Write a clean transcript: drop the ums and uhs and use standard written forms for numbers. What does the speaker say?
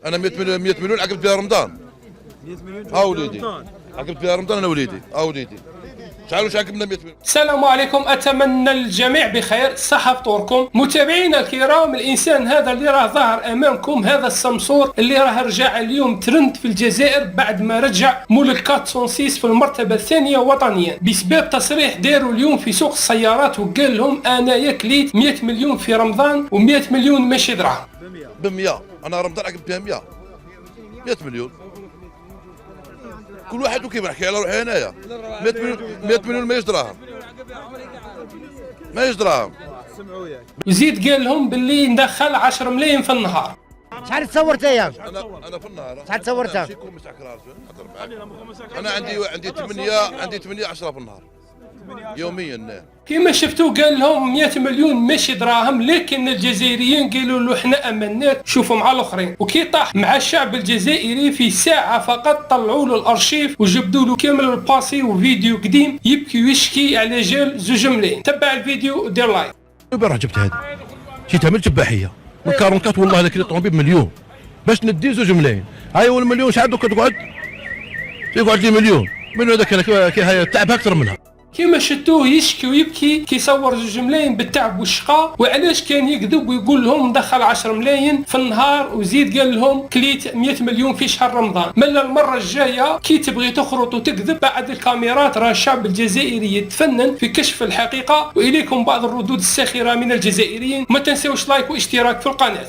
انا 100 مليون 100 مليون عقبت بها رمضان. 100 مليون ها وليدي عقبت بها رمضان انا وليدي. ها وليدي شحال عقبنا 100 مليون. السلام عليكم، اتمنى الجميع بخير. صحة فطوركم متابعينا الكرام. الانسان هذا اللي راه ظاهر امامكم، هذا السمسور اللي راه رجع اليوم ترند في الجزائر بعد ما رجع مول 406 في المرتبة الثانية وطنيا بسبب تصريح داروا اليوم في سوق السيارات، وقال لهم انا يكليت 100 مليون في رمضان و100 مليون ماشي دراهم. ب 100 انا رمضان عقبت بها 100 مليون. كل واحد وكيف نحكي على روحي انايا. 100 مليون ماهيش دراهم، ماهيش دراهم. وزيد قال لهم باللي ندخل 10 ملايين في النهار. شحال تصورتها يا انا في النهار شحال تصورتها؟ انا عندي 8 10 في النهار يوميا. كما شفتوا قال لهم 100 مليون ماشي دراهم، لكن الجزائريين قالوا له احنا امناك شوفوا مع الاخرين. وكي طاح مع الشعب الجزائري في ساعه فقط طلعوا له الارشيف وجبدوا له كامل الباسي وفيديو قديم يبكي ويشكي على جال زوج ملايين. تبع الفيديو ودير لايك. برا جبت هذه جيتها من تباحيه من 44 والله هذاك اللي طوموبيل بمليون باش ندي 2 ملايين. هاي هو المليون شحال دوك تقعد لي مليون من هذاك كي تعب اكثر منها. كما شفتوه يشكي ويبكي كيصور 2 ملايين بالتعب والشقاء. وعلاش كان يكذب ويقول لهم دخل 10 ملايين في النهار، وزيد قال لهم كليت 100 مليون في شهر رمضان. من المره الجايه كي تبغي تخرط وتكذب بعد الكاميرات راه الشعب الجزائري يتفنن في كشف الحقيقه. واليكم بعض الردود الساخره من الجزائريين. ما تنسوش لايك واشتراك في القناه.